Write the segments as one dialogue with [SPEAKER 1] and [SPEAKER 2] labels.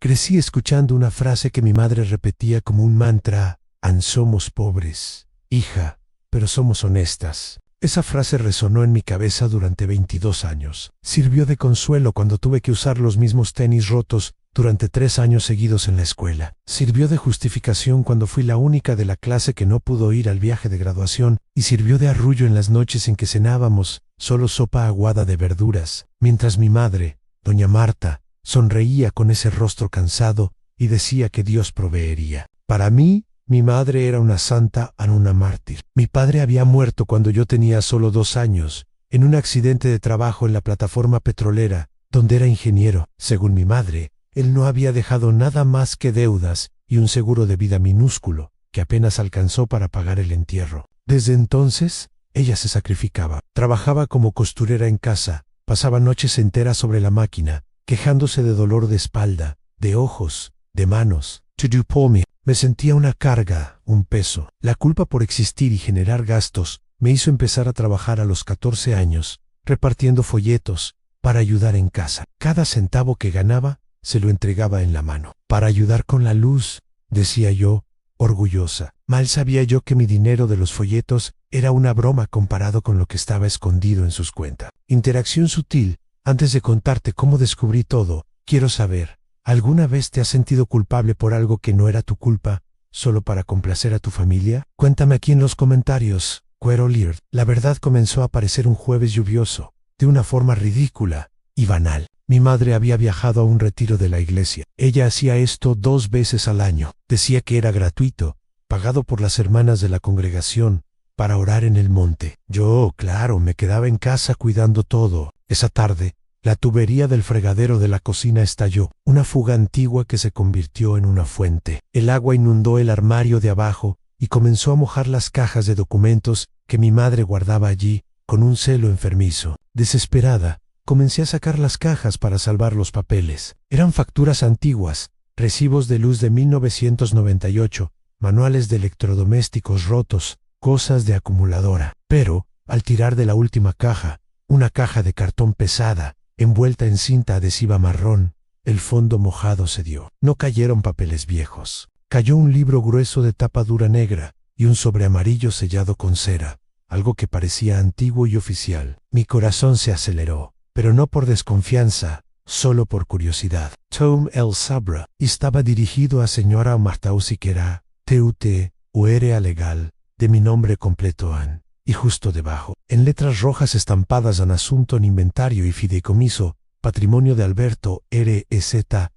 [SPEAKER 1] Crecí escuchando una frase que mi madre repetía como un mantra: somos pobres, hija, pero somos honestas. Esa frase resonó en mi cabeza durante 22 años. Sirvió de consuelo cuando tuve que usar los mismos tenis rotos durante 3 años seguidos en la escuela. Sirvió de justificación cuando fui la única de la clase que no pudo ir al viaje de graduación, y sirvió de arrullo en las noches en que cenábamos solo sopa aguada de verduras, mientras mi madre, doña Marta, sonreía con ese rostro cansado y decía que Dios proveería. Para mí, mi madre era una santa y una mártir. Mi padre había muerto cuando yo tenía solo 2 años, en un accidente de trabajo en la plataforma petrolera, donde era ingeniero. Según mi madre, él no había dejado nada más que deudas y un seguro de vida minúsculo, que apenas alcanzó para pagar el entierro. Desde entonces, ella se sacrificaba. Trabajaba como costurera en casa, pasaba noches enteras sobre la máquina, quejándose de dolor de espalda, de ojos, de manos. To do for me. Me sentía una carga, un peso. La culpa por existir y generar gastos me hizo empezar a trabajar a los 14 años, repartiendo folletos para ayudar en casa. Cada centavo que ganaba se lo entregaba en la mano. Para ayudar con la luz, decía yo, orgullosa. Mal sabía yo que mi dinero de los folletos era una broma comparado con lo que estaba escondido en sus cuentas. Interacción sutil. Antes de contarte cómo descubrí todo, quiero saber, ¿alguna vez te has sentido culpable por algo que no era tu culpa, solo para complacer a tu familia? Cuéntame aquí en los comentarios. Cuero Lear. La verdad comenzó a aparecer un jueves lluvioso, de una forma ridícula y banal. Mi madre había viajado a un retiro de la iglesia. Ella hacía esto 2 veces al año. Decía que era gratuito, pagado por las hermanas de la congregación, para orar en el monte. Yo, claro, me quedaba en casa cuidando todo. Esa tarde, la tubería del fregadero de la cocina estalló, una fuga antigua que se convirtió en una fuente. El agua inundó el armario de abajo y comenzó a mojar las cajas de documentos que mi madre guardaba allí, con un celo enfermizo. Desesperada, comencé a sacar las cajas para salvar los papeles. Eran facturas antiguas, recibos de luz de 1998, manuales de electrodomésticos rotos, cosas de acumuladora. Pero, al tirar de la última caja, una caja de cartón pesada, envuelta en cinta adhesiva marrón, el fondo mojado cedió. No cayeron papeles viejos. Cayó un libro grueso de tapa dura negra y un sobre amarillo sellado con cera, algo que parecía antiguo y oficial. Mi corazón se aceleró, pero no por desconfianza, solo por curiosidad. Tom El Sabra, y estaba dirigido a señora Marta Siquera, TUT, URA legal, de mi nombre completo Ann. Y justo debajo, en letras rojas estampadas en asunto en inventario y fideicomiso, patrimonio de Alberto REZENDE,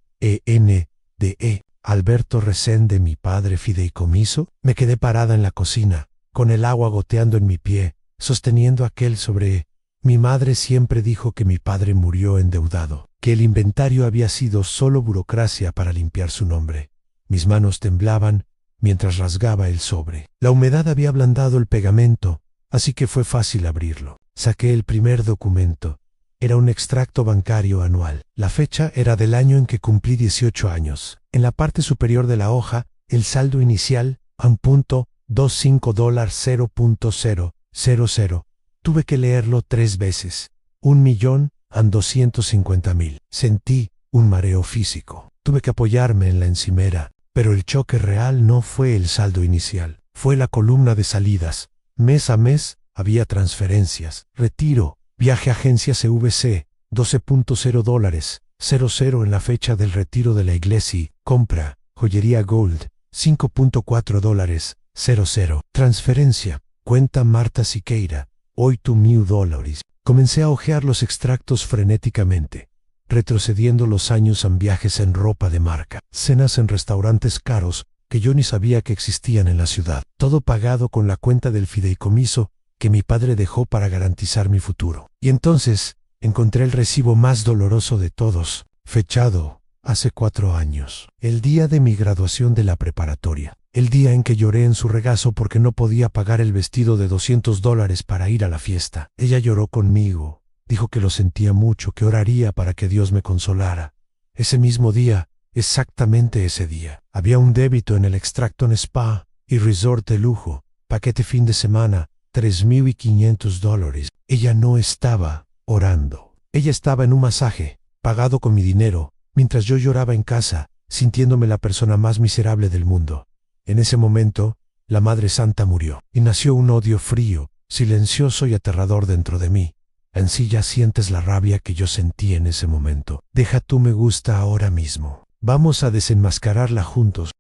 [SPEAKER 1] Alberto Resende, mi padre fideicomiso. Me quedé parada en la cocina, con el agua goteando en mi pie, sosteniendo aquel sobre. Mi madre siempre dijo que mi padre murió endeudado, que el inventario había sido solo burocracia para limpiar su nombre. Mis manos temblaban mientras rasgaba el sobre. La humedad había ablandado el pegamento, así que fue fácil abrirlo. Saqué el primer documento. Era un extracto bancario anual. La fecha era del año en que cumplí 18 años. En la parte superior de la hoja, el saldo inicial, $1.25 Tuve que leerlo 3 veces. 1.250.000. Sentí un mareo físico. Tuve que apoyarme en la encimera, pero el choque real no fue el saldo inicial. Fue la columna de salidas. Mes a mes, había transferencias, retiro, viaje a agencia CVC, $12.0, 00 en la fecha del retiro de la iglesia, compra, joyería Gold, $5.4, 00. Transferencia, cuenta Marta Siqueira, $8.000. Comencé a hojear los extractos frenéticamente, retrocediendo los años en viajes en ropa de marca, cenas en restaurantes caros, que yo ni sabía que existían en la ciudad. Todo pagado con la cuenta del fideicomiso que mi padre dejó para garantizar mi futuro. Y entonces, encontré el recibo más doloroso de todos, fechado hace 4 años. El día de mi graduación de la preparatoria. El día en que lloré en su regazo porque no podía pagar el vestido de $200 para ir a la fiesta. Ella lloró conmigo. Dijo que lo sentía mucho, que oraría para que Dios me consolara. Ese mismo día, exactamente ese día, había un débito en el extracto en spa y resort de lujo, paquete fin de semana, $3.500. Ella no estaba orando. Ella estaba en un masaje, pagado con mi dinero, mientras yo lloraba en casa, sintiéndome la persona más miserable del mundo. En ese momento, la Madre Santa murió, y nació un odio frío, silencioso y aterrador dentro de mí. En sí ya sientes la rabia que yo sentí en ese momento. Deja tu me gusta ahora mismo. Vamos a desenmascararla juntos.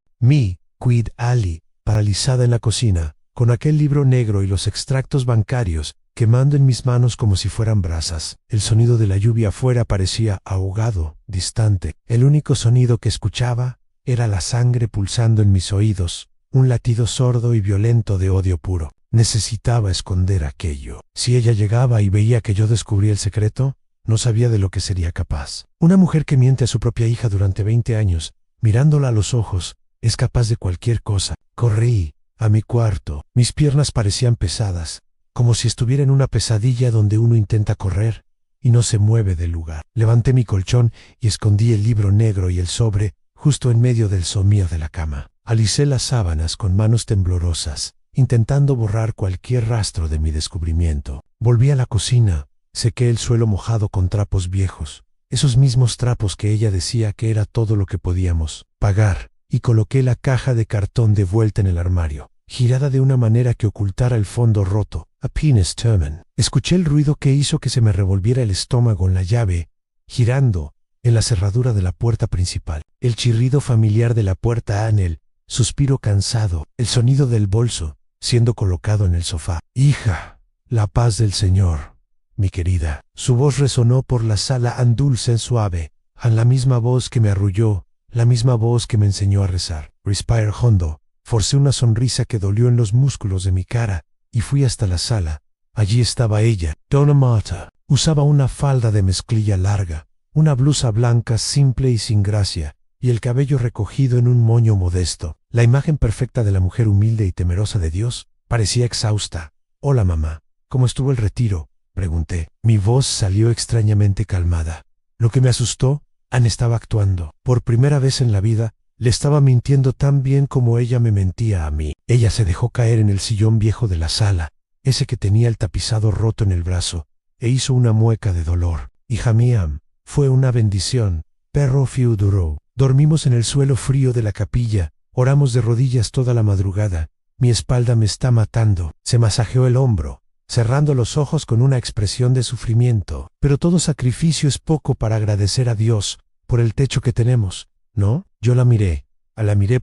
[SPEAKER 1] Quid Ali, paralizada en la cocina, con aquel libro negro y los extractos bancarios, quemando en mis manos como si fueran brasas. El sonido de la lluvia afuera parecía ahogado, distante. El único sonido que escuchaba era la sangre pulsando en mis oídos, un latido sordo y violento de odio puro. Necesitaba esconder aquello. Si ella llegaba y veía que yo descubría el secreto, no sabía de lo que sería capaz. Una mujer que miente a su propia hija durante 20 años, mirándola a los ojos, es capaz de cualquier cosa. Corrí a mi cuarto. Mis piernas parecían pesadas, como si estuviera en una pesadilla donde uno intenta correr y no se mueve del lugar. Levanté mi colchón y escondí el libro negro y el sobre justo en medio del somier de la cama. Alicé las sábanas con manos temblorosas, intentando borrar cualquier rastro de mi descubrimiento. Volví a la cocina, sequé el suelo mojado con trapos viejos, esos mismos trapos que ella decía que era todo lo que podíamos pagar, y coloqué la caja de cartón de vuelta en el armario, girada de una manera que ocultara el fondo roto. A penis Terman. Escuché el ruido que hizo que se me revolviera el estómago en la llave, girando en la cerradura de la puerta principal. El chirrido familiar de la puerta Anel, suspiro cansado, el sonido del bolso siendo colocado en el sofá. Hija, la paz del Señor, mi querida. Su voz resonó por la sala en dulce, suave, en la misma voz que me arrulló, la misma voz que me enseñó a rezar. Respire hondo, forcé una sonrisa que dolió en los músculos de mi cara y fui hasta la sala. Allí estaba ella, Donna Marta. Usaba una falda de mezclilla larga, una blusa blanca simple y sin gracia, y el cabello recogido en un moño modesto. La imagen perfecta de la mujer humilde y temerosa de Dios. Parecía exhausta. Hola mamá, ¿cómo estuvo el retiro?, pregunté. Mi voz salió extrañamente calmada. Lo que me asustó, Anne estaba actuando. Por primera vez en la vida, le estaba mintiendo tan bien como ella me mentía a mí. Ella se dejó caer en el sillón viejo de la sala, ese que tenía el tapizado roto en el brazo, e hizo una mueca de dolor. Hija mía, fue una bendición. Perro fiu duró. Dormimos en el suelo frío de la capilla, oramos de rodillas toda la madrugada. Mi espalda me está matando. Se masajeó el hombro, cerrando los ojos con una expresión de sufrimiento. Pero todo sacrificio es poco para agradecer a Dios por el techo que tenemos, ¿no? Yo la miré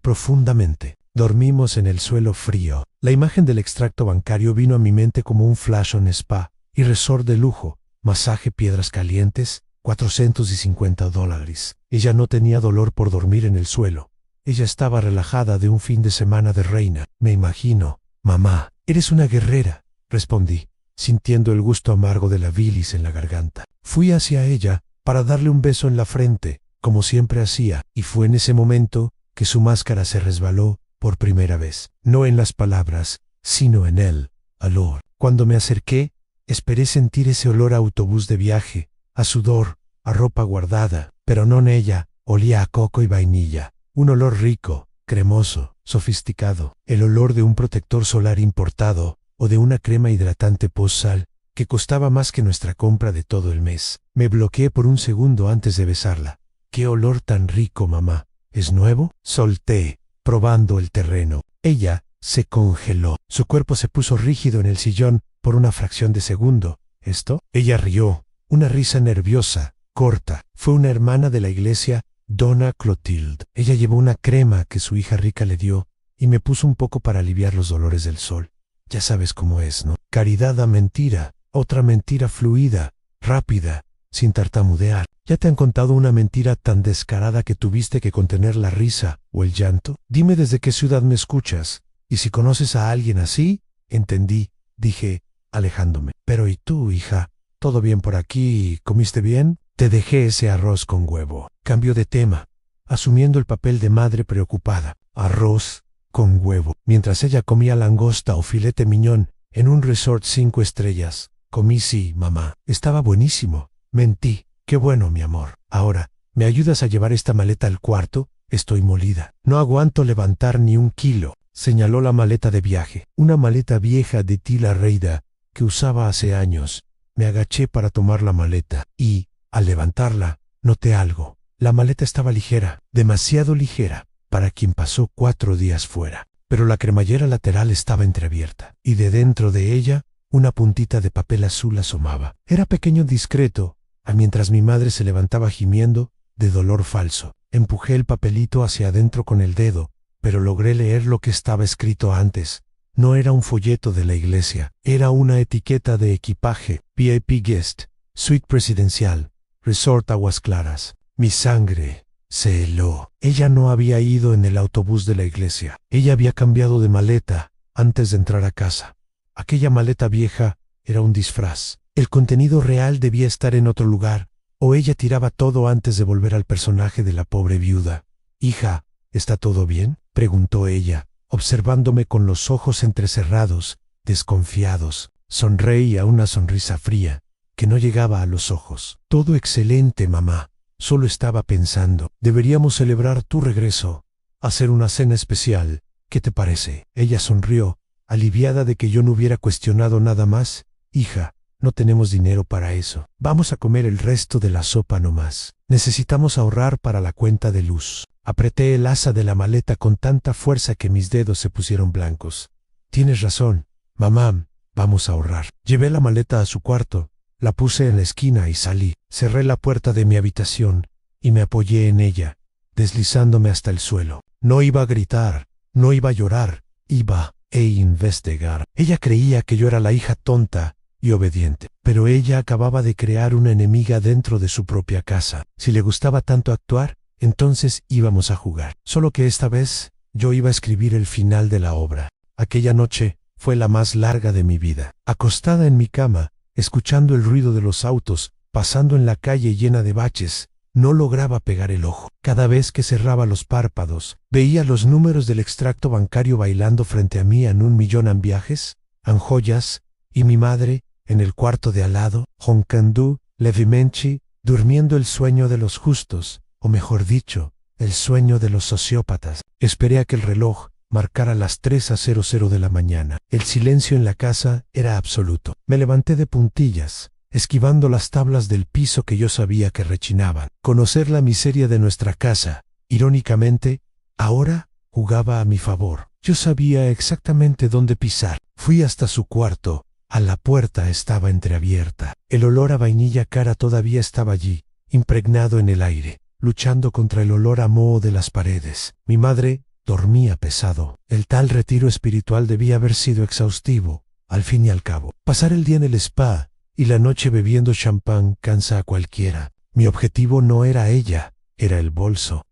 [SPEAKER 1] profundamente. Dormimos en el suelo frío. La imagen del extracto bancario vino a mi mente como un flash on spa y resort de lujo, masaje piedras calientes, $450. Ella no tenía dolor por dormir en el suelo. Ella estaba relajada de un fin de semana de reina. Me imagino. Mamá, eres una guerrera, respondí, sintiendo el gusto amargo de la bilis en la garganta. Fui hacia ella para darle un beso en la frente, como siempre hacía, y fue en ese momento que su máscara se resbaló por primera vez. No en las palabras, sino en el olor. Cuando me acerqué, esperé sentir ese olor a autobús de viaje, a sudor, a ropa guardada, pero no en ella. Olía a coco y vainilla. Un olor rico, cremoso, sofisticado. El olor de un protector solar importado o de una crema hidratante post-sal que costaba más que nuestra compra de todo el mes. Me bloqueé por un segundo antes de besarla. ¡Qué olor tan rico, mamá! ¿Es nuevo? Solté, probando el terreno. Ella se congeló. Su cuerpo se puso rígido en el sillón por una fracción de segundo. ¿Esto? Ella rió. Una risa nerviosa, corta. Fue una hermana de la iglesia, Donna Clotilde. Ella llevó una crema que su hija rica le dio y me puso un poco para aliviar los dolores del sol. Ya sabes cómo es, ¿no? Caridad a mentira. Otra mentira fluida, rápida, sin tartamudear. ¿Ya te han contado una mentira tan descarada que tuviste que contener la risa o el llanto? Dime desde qué ciudad me escuchas, y si conoces a alguien así. Entendí, dije, alejándome. Pero ¿y tú, hija? ¿Todo bien por aquí? ¿Comiste bien? Te dejé ese arroz con huevo. Cambió de tema, asumiendo el papel de madre preocupada. Arroz con huevo. Mientras ella comía langosta o filete miñón en un resort 5 estrellas. Comí sí, mamá. Estaba buenísimo. Mentí. Qué bueno, mi amor. Ahora, ¿me ayudas a llevar esta maleta al cuarto? Estoy molida. No aguanto levantar ni un kilo. Señaló la maleta de viaje. Una maleta vieja de tila reida que usaba hace años. Me agaché para tomar la maleta y, al levantarla, noté algo. La maleta estaba ligera, demasiado ligera, para quien pasó 4 días fuera. Pero la cremallera lateral estaba entreabierta, y de dentro de ella, una puntita de papel azul asomaba. Era pequeño y discreto, mientras mi madre se levantaba gimiendo de dolor falso. Empujé el papelito hacia adentro con el dedo, pero logré leer lo que estaba escrito antes. No era un folleto de la iglesia, era una etiqueta de equipaje, VIP Guest, Suite Presidencial, Resort Aguas Claras. Mi sangre se heló. Ella no había ido en el autobús de la iglesia. Ella había cambiado de maleta antes de entrar a casa. Aquella maleta vieja era un disfraz. El contenido real debía estar en otro lugar, o ella tiraba todo antes de volver al personaje de la pobre viuda. «Hija, ¿está todo bien?», preguntó ella, observándome con los ojos entrecerrados, desconfiados. Sonreía una sonrisa fría, que no llegaba a los ojos. «Todo excelente, mamá. Solo estaba pensando, deberíamos celebrar tu regreso, hacer una cena especial. ¿Qué te parece?». Ella sonrió, aliviada de que yo no hubiera cuestionado nada más. «Hija, no tenemos dinero para eso. Vamos a comer el resto de la sopa nomás. Necesitamos ahorrar para la cuenta de luz». Apreté el asa de la maleta con tanta fuerza que mis dedos se pusieron blancos. «Tienes razón, mamá, vamos a ahorrar». Llevé la maleta a su cuarto, la puse en la esquina y salí. Cerré la puerta de mi habitación y me apoyé en ella, deslizándome hasta el suelo. No iba a gritar, no iba a llorar, iba a investigar. Ella creía que yo era la hija tonta y obediente, pero ella acababa de crear una enemiga dentro de su propia casa. Si le gustaba tanto actuar, entonces íbamos a jugar. Solo que esta vez yo iba a escribir el final de la obra. Aquella noche fue la más larga de mi vida. Acostada en mi cama, escuchando el ruido de los autos, pasando en la calle llena de baches, no lograba pegar el ojo. Cada vez que cerraba los párpados, veía los números del extracto bancario bailando frente a mí en 1.000.000 en viajes, en joyas, y mi madre, en el cuarto de al lado, roncando levemente, durmiendo el sueño de los justos, o mejor dicho, el sueño de los sociópatas. Esperé a que el reloj marcara las 3:00 de la mañana. El silencio en la casa era absoluto. Me levanté de puntillas, esquivando las tablas del piso que yo sabía que rechinaban. Conocer la miseria de nuestra casa, irónicamente, ahora jugaba a mi favor. Yo sabía exactamente dónde pisar. Fui hasta su cuarto. A la puerta estaba entreabierta. El olor a vainilla cara todavía estaba allí, impregnado en el aire, luchando contra el olor a moho de las paredes. Mi madre dormía pesado. El tal retiro espiritual debía haber sido exhaustivo, al fin y al cabo. Pasar el día en el spa y la noche bebiendo champán cansa a cualquiera. Mi objetivo no era ella, era el bolso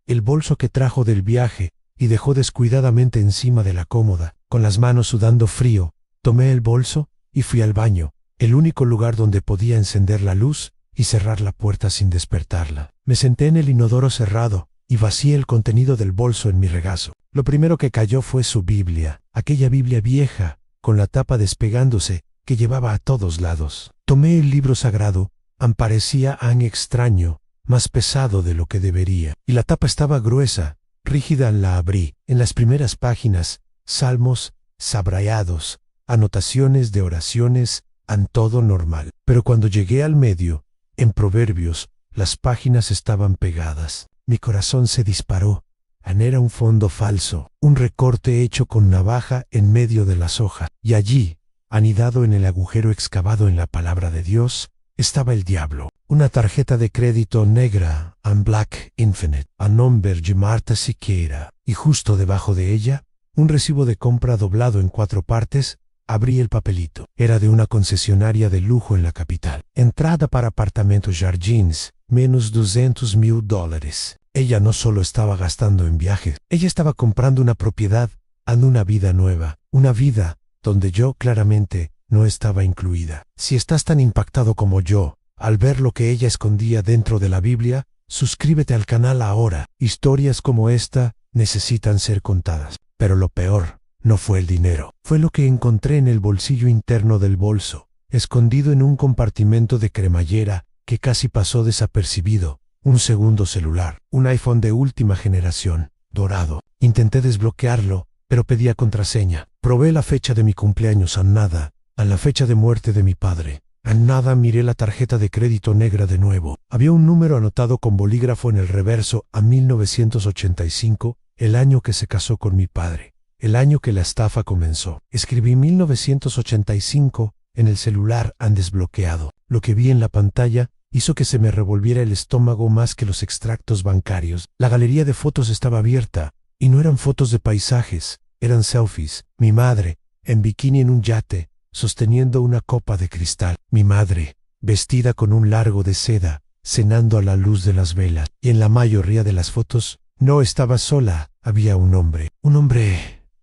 [SPEAKER 1] que trajo del viaje y dejó descuidadamente encima de la cómoda. Con las manos sudando frío, tomé el bolso y fui al baño, el único lugar donde podía encender la luz y cerrar la puerta sin despertarla. Me senté en el inodoro cerrado y vacié el contenido del bolso en mi regazo. Lo primero que cayó fue su Biblia, aquella Biblia vieja, con la tapa despegándose, que llevaba a todos lados. Tomé el libro sagrado, parecía tan extraño, más pesado de lo que debería, y la tapa estaba gruesa, rígida. La abrí. En las primeras páginas, salmos, sabrayados, anotaciones de oraciones, todo normal. Pero cuando llegué al medio, en Proverbios, las páginas estaban pegadas. Mi corazón se disparó. Era un fondo falso, un recorte hecho con navaja en medio de las hojas. Y allí, anidado en el agujero excavado en la palabra de Dios, estaba el diablo. Una tarjeta de crédito negra, Black Infinite, a nombre de Marta Siqueira. Y justo debajo de ella, un recibo de compra doblado en 4 partes. Abrí el papelito. Era de una concesionaria de lujo en la capital. Entrada para apartamentos Jardins, menos $200.000. Ella no solo estaba gastando en viajes, ella estaba comprando una propiedad, una vida nueva, una vida donde yo claramente no estaba incluida. Si estás tan impactado como yo, al ver lo que ella escondía dentro de la Biblia, suscríbete al canal ahora. Historias como esta necesitan ser contadas. Pero lo peor no fue el dinero, fue lo que encontré en el bolsillo interno del bolso, escondido en un compartimento de cremallera que casi pasó desapercibido. Un segundo celular, un iPhone de última generación, dorado. Intenté desbloquearlo, pero pedía contraseña. Probé la fecha de mi cumpleaños a nada, a la fecha de muerte de mi padre, A nada miré la tarjeta de crédito negra de nuevo. Había un número anotado con bolígrafo en el reverso a 1985, el año que se casó con mi padre, el año que la estafa comenzó. Escribí 1985 en el celular han desbloqueado. Lo que vi en la pantalla hizo que se me revolviera el estómago más que los extractos bancarios. La galería de fotos estaba abierta, y no eran fotos de paisajes, eran selfies. Mi madre, en bikini en un yate, sosteniendo una copa de cristal. Mi madre, vestida con un largo de seda, cenando a la luz de las velas. Y en la mayoría de las fotos, no estaba sola, había un hombre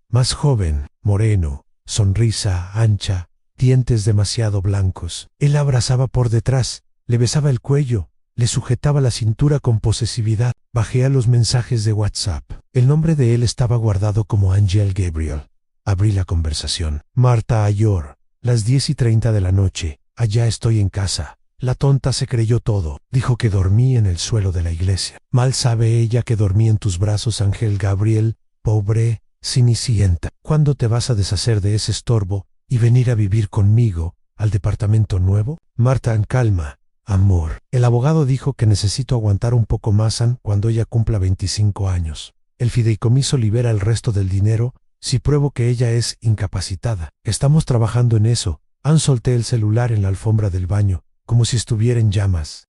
[SPEAKER 1] más joven, moreno, sonrisa ancha, dientes demasiado blancos. Él la abrazaba por detrás, le besaba el cuello, le sujetaba la cintura con posesividad. Bajé a los mensajes de WhatsApp. El nombre de él estaba guardado como Angel Gabriel. Abrí la conversación. Marta Ayor, las 10:30 de la noche. Allá estoy en casa. La tonta se creyó todo. Dijo que dormí en el suelo de la iglesia. Mal sabe ella que dormí en tus brazos, Ángel Gabriel, pobre Cenicienta. ¿Cuándo te vas a deshacer de ese estorbo y venir a vivir conmigo al departamento nuevo? Marta, en calma, amor. El abogado dijo que necesito aguantar un poco más cuando ella cumpla 25 años. El fideicomiso libera el resto del dinero si pruebo que ella es incapacitada. Estamos trabajando en eso. Solté el celular en la alfombra del baño, como si estuviera en llamas.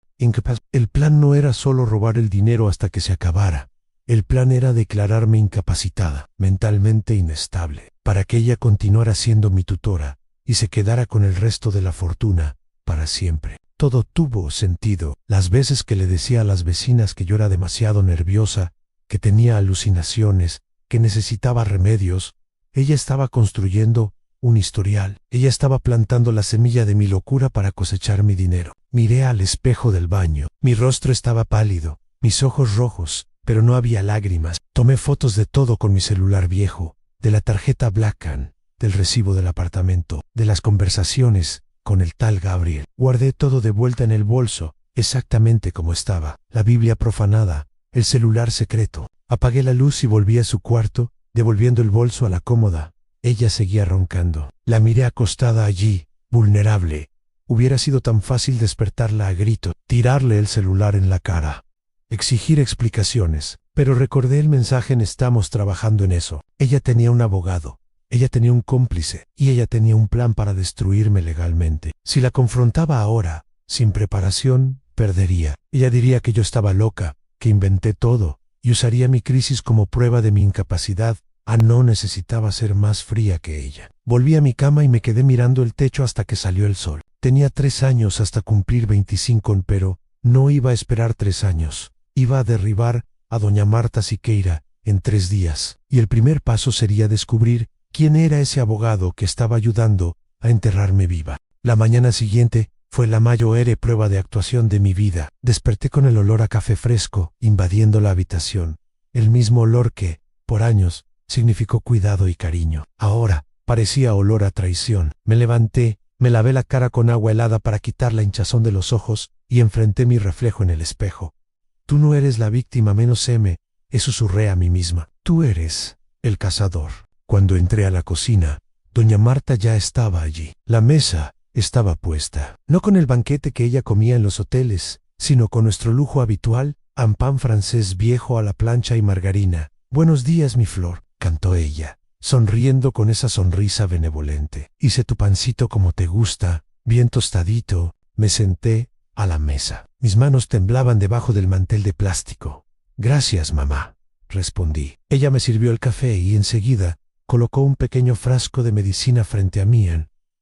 [SPEAKER 1] El plan no era solo robar el dinero hasta que se acabara. El plan era declararme incapacitada, mentalmente inestable, para que ella continuara siendo mi tutora y se quedara con el resto de la fortuna para siempre. Todo tuvo sentido. Las veces que le decía a las vecinas que yo era demasiado nerviosa, que tenía alucinaciones, que necesitaba remedios, ella estaba construyendo un historial. Ella estaba plantando la semilla de mi locura para cosechar mi dinero. Miré al espejo del baño. Mi rostro estaba pálido, mis ojos rojos, pero no había lágrimas. Tomé fotos de todo con mi celular viejo, de la tarjeta Blackcan, del recibo del apartamento, de las conversaciones con el tal Gabriel. Guardé todo de vuelta en el bolso, exactamente como estaba. La Biblia profanada, el celular secreto. Apagué la luz y volví a su cuarto, devolviendo el bolso a la cómoda. Ella seguía roncando. La miré acostada allí, vulnerable. Hubiera sido tan fácil despertarla a grito, tirarle el celular en la cara, exigir explicaciones, pero recordé el mensaje en estamos trabajando en eso. Ella tenía un abogado, ella tenía un cómplice, y ella tenía un plan para destruirme legalmente. Si la confrontaba ahora, sin preparación, perdería. Ella diría que yo estaba loca, que inventé todo, y usaría mi crisis como prueba de mi incapacidad. No necesitaba ser más fría que ella. Volví a mi cama y me quedé mirando el techo hasta que salió el sol. Tenía 3 años hasta cumplir 25, pero no iba a esperar 3 años. Iba a derribar a doña Marta Siqueira en 3 días. Y el primer paso sería descubrir quién era ese abogado que estaba ayudando a enterrarme viva. La mañana siguiente fue la mayor prueba de actuación de mi vida. Desperté con el olor a café fresco invadiendo la habitación. El mismo olor que, por años, significó cuidado y cariño. Ahora parecía olor a traición. Me levanté, me lavé la cara con agua helada para quitar la hinchazón de los ojos y enfrenté mi reflejo en el espejo. Tú no eres la víctima menos susurré a mí misma. Tú eres el cazador. Cuando entré a la cocina, doña Marta ya estaba allí. La mesa estaba puesta, no con el banquete que ella comía en los hoteles, sino con nuestro lujo habitual, un pan francés viejo a la plancha y margarina. Buenos días, mi flor, cantó ella, sonriendo con esa sonrisa benevolente. Hice tu pancito como te gusta, bien tostadito. Me senté a la mesa. Mis manos temblaban debajo del mantel de plástico. Gracias, mamá, respondí. Ella me sirvió el café y enseguida colocó un pequeño frasco de medicina frente a mí,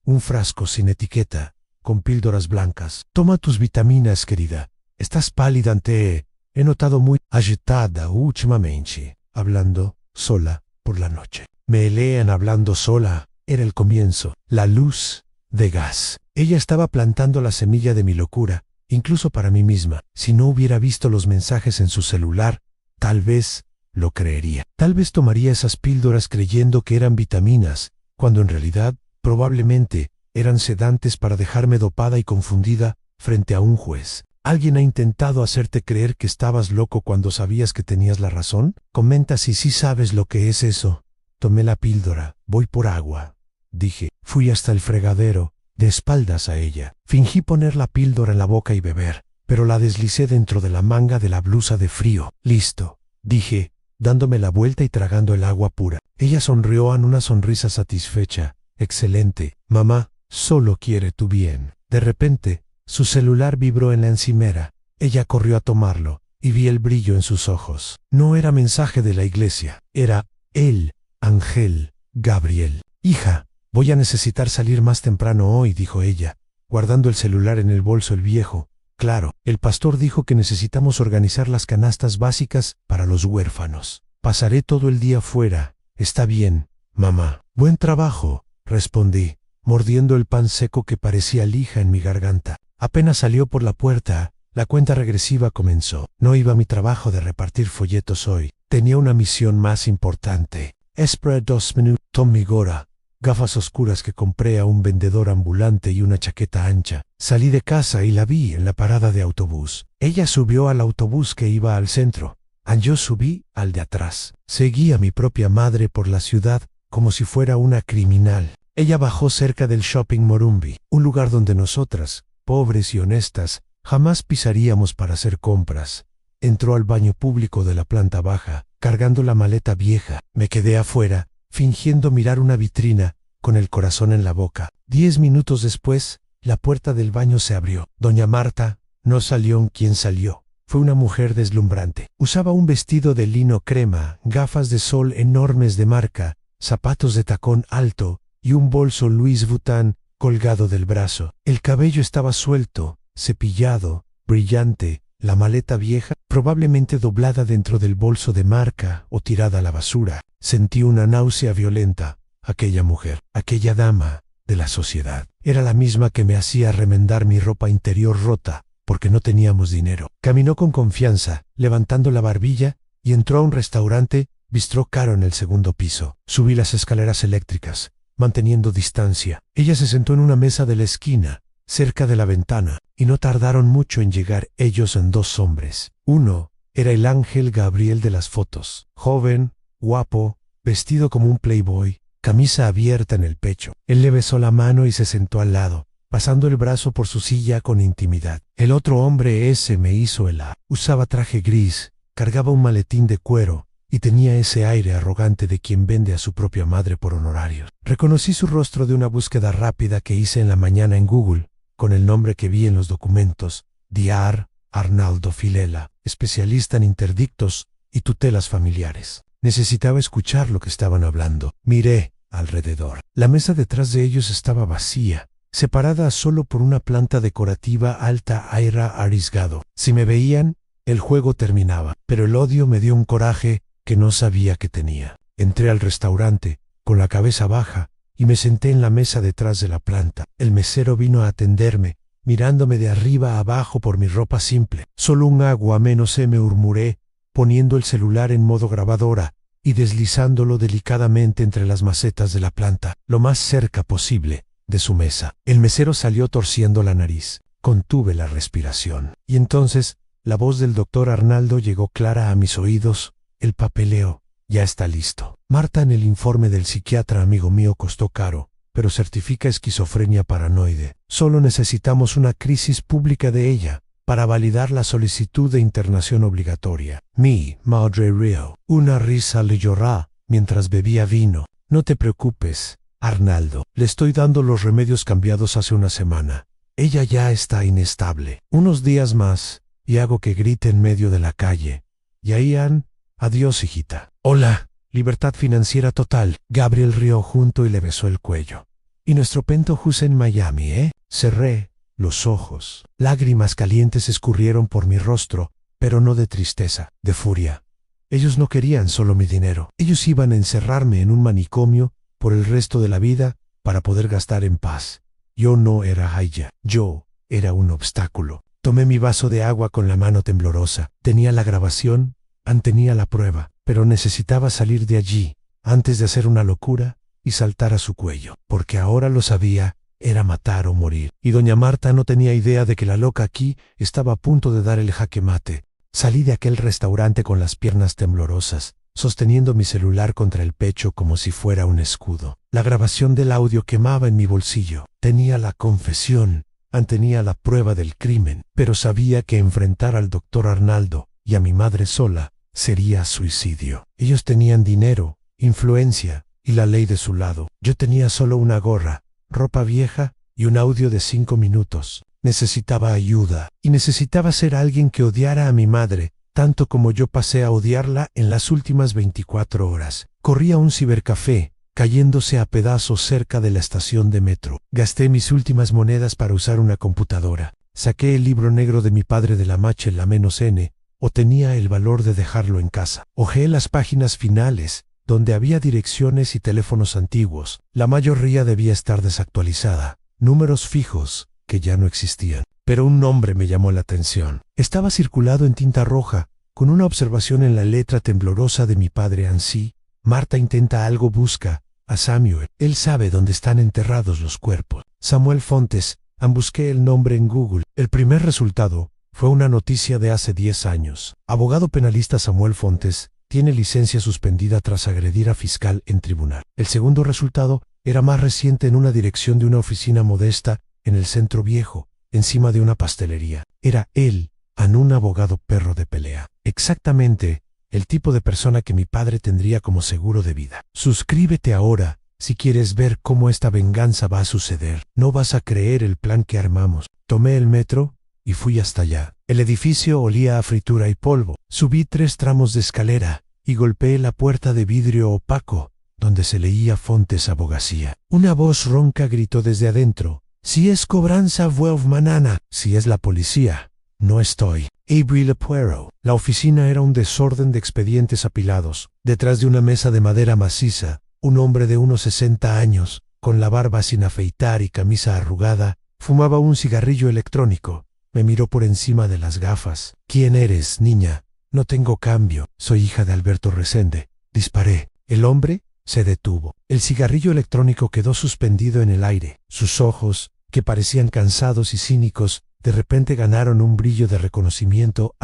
[SPEAKER 1] un frasco sin etiqueta, con píldoras blancas. Toma tus vitaminas, querida. Estás pálida, he notado muy agitada últimamente, hablando sola por la noche. Me lean hablando sola, era el comienzo. La luz de gas. Ella estaba plantando la semilla de mi locura, incluso para mí misma. Si no hubiera visto los mensajes en su celular, tal vez lo creería. Tal vez tomaría esas píldoras creyendo que eran vitaminas, cuando en realidad, probablemente, eran sedantes para dejarme dopada y confundida frente a un juez. ¿Alguien ha intentado hacerte creer que estabas loco cuando sabías que tenías la razón? Comenta si sí sabes lo que es eso. Tomé la píldora. Voy por agua, dije. Fui hasta el fregadero, de espaldas a ella. Fingí poner la píldora en la boca y beber, pero la deslicé dentro de la manga de la blusa de frío. Listo, dije, dándome la vuelta y tragando el agua pura. Ella sonrió en una sonrisa satisfecha. Excelente, mamá, solo quiere tu bien. De repente, su celular vibró en la encimera. Ella corrió a tomarlo, y vi el brillo en sus ojos. No era mensaje de la iglesia, era él, Ángel Gabriel. Hija, voy a necesitar salir más temprano hoy, dijo ella, guardando el celular en el bolso el viejo. Claro, el pastor dijo que necesitamos organizar las canastas básicas para los huérfanos. Pasaré todo el día fuera. Está bien, mamá. Buen trabajo, respondí, mordiendo el pan seco que parecía lija en mi garganta. Apenas salió por la puerta, la cuenta regresiva comenzó. No iba a mi trabajo de repartir folletos hoy. Tenía una misión más importante. Espera 2 minutos. Tommy Gora, gafas oscuras que compré a un vendedor ambulante y una chaqueta ancha. Salí de casa y la vi en la parada de autobús. Ella subió al autobús que iba al centro. Yo subí al de atrás. Seguí a mi propia madre por la ciudad como si fuera una criminal. Ella bajó cerca del Shopping Morumbi, un lugar donde nosotras, pobres y honestas, jamás pisaríamos para hacer compras. Entró al baño público de la planta baja, cargando la maleta vieja. Me quedé afuera, fingiendo mirar una vitrina, con el corazón en la boca. 10 minutos después, la puerta del baño se abrió. Doña Marta no salió. ¿Quién salió? Fue una mujer deslumbrante. Usaba un vestido de lino crema, gafas de sol enormes de marca, zapatos de tacón alto y un bolso Louis Vuitton colgado del brazo. El cabello estaba suelto, cepillado, brillante, la maleta vieja, probablemente doblada dentro del bolso de marca o tirada a la basura. Sentí una náusea violenta. Aquella mujer, aquella dama de la sociedad, era la misma que me hacía remendar mi ropa interior rota, porque no teníamos dinero. Caminó con confianza, levantando la barbilla, y entró a un restaurante, bistró caro en el segundo piso. Subí las escaleras eléctricas, manteniendo distancia. Ella se sentó en una mesa de la esquina, cerca de la ventana, y no tardaron mucho en llegar ellos en 2 hombres. Uno era el Ángel Gabriel de las fotos, joven, guapo, vestido como un playboy, camisa abierta en el pecho. Él le besó la mano y se sentó al lado, pasando el brazo por su silla con intimidad. El otro hombre ese me hizo helado. Usaba traje gris, cargaba un maletín de cuero y tenía ese aire arrogante de quien vende a su propia madre por honorarios. Reconocí su rostro de una búsqueda rápida que hice en la mañana en Google, con el nombre que vi en los documentos: Dr. Arnaldo Filela, especialista en interdictos y tutelas familiares. Necesitaba escuchar lo que estaban hablando. Miré alrededor. La mesa detrás de ellos estaba vacía, separada solo por una planta decorativa alta aire arriesgado. Si me veían, el juego terminaba, pero el odio me dio un coraje que no sabía que tenía. Entré al restaurante, con la cabeza baja, y me senté en la mesa detrás de la planta. El mesero vino a atenderme, mirándome de arriba a abajo por mi ropa simple. Solo un agua menos, me murmuré, poniendo el celular en modo grabadora y deslizándolo delicadamente entre las macetas de la planta, lo más cerca posible de su mesa. El mesero salió torciendo la nariz. Contuve la respiración. Y entonces, la voz del doctor Arnaldo llegó clara a mis oídos. El papeleo ya está listo. Marta, en el informe del psiquiatra amigo mío, costó caro, pero certifica esquizofrenia paranoide. Solo necesitamos una crisis pública de ella para validar la solicitud de internación obligatoria. Mi madre rió. Una risa le lloró mientras bebía vino. No te preocupes, Arnaldo. Le estoy dando los remedios cambiados hace una semana. Ella ya está inestable. Unos días más, y hago que grite en medio de la calle. Y ahí han... Adiós, hijita. Hola. Libertad financiera total. Gabriel rió junto y le besó el cuello. Y nuestro penthouse en Miami, ¿eh? Cerré los ojos. Lágrimas calientes escurrieron por mi rostro, pero no de tristeza, de furia. Ellos no querían solo mi dinero. Ellos iban a encerrarme en un manicomio por el resto de la vida para poder gastar en paz. Yo no era ella. Yo era un obstáculo. Tomé mi vaso de agua con la mano temblorosa. Tenía la grabación, tenía la prueba, pero necesitaba salir de allí antes de hacer una locura y saltar a su cuello, porque ahora lo sabía, era matar o morir. Y doña Marta no tenía idea de que la loca aquí estaba a punto de dar el jaque mate. Salí de aquel restaurante con las piernas temblorosas, sosteniendo mi celular contra el pecho como si fuera un escudo. La grabación del audio quemaba en mi bolsillo. Tenía la confesión, tenía la prueba del crimen, pero sabía que enfrentar al doctor Arnaldo y a mi madre sola sería suicidio. Ellos tenían dinero, influencia y la ley de su lado. Yo tenía solo una gorra, ropa vieja y un audio de 5 minutos. Necesitaba ayuda y necesitaba ser alguien que odiara a mi madre, tanto como yo pasé a odiarla en las últimas 24 horas. Corrí a un cibercafé, cayéndose a pedazos cerca de la estación de metro. Gasté mis últimas monedas para usar una computadora. Saqué el libro negro de mi padre de la Machel-N, o tenía el valor de dejarlo en casa. Hojeé las páginas finales, donde había direcciones y teléfonos antiguos. La mayoría debía estar desactualizada. Números fijos que ya no existían. Pero un nombre me llamó la atención. Estaba circulado en tinta roja, con una observación en la letra temblorosa de mi padre Ansí. Marta intenta algo, busca a Samuel. Él sabe dónde están enterrados los cuerpos. Samuel Fontes. Busqué el nombre en Google. El primer resultado fue una noticia de hace 10 años. Abogado penalista Samuel Fontes tiene licencia suspendida tras agredir a fiscal en tribunal. El segundo resultado era más reciente, en una dirección de una oficina modesta en el centro viejo, encima de una pastelería. Era él, un abogado perro de pelea. Exactamente el tipo de persona que mi padre tendría como seguro de vida. Suscríbete ahora si quieres ver cómo esta venganza va a suceder. No vas a creer el plan que armamos. Tomé el metro y fui hasta allá. El edificio olía a fritura y polvo. Subí 3 tramos de escalera y golpeé la puerta de vidrio opaco, donde se leía Fontes Abogacía. Una voz ronca gritó desde adentro: si es cobranza, vuelve mañana. Si es la policía, no estoy. Abril Puero. La oficina era un desorden de expedientes apilados. Detrás de una mesa de madera maciza, un hombre de unos 60 años, con la barba sin afeitar y camisa arrugada, fumaba un cigarrillo electrónico. Me miró por encima de las gafas. ¿Quién eres, niña? No tengo cambio. Soy hija de Alberto Resende. Disparé. El hombre se detuvo. El cigarrillo electrónico quedó suspendido en el aire. Sus ojos, que parecían cansados y cínicos, de repente ganaron un brillo de reconocimiento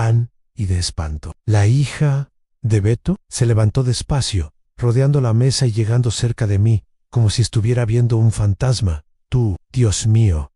[SPEAKER 1] y de espanto. ¿La hija de Beto? Se levantó despacio, rodeando la mesa y llegando cerca de mí, como si estuviera viendo un fantasma. Tú, Dios mío,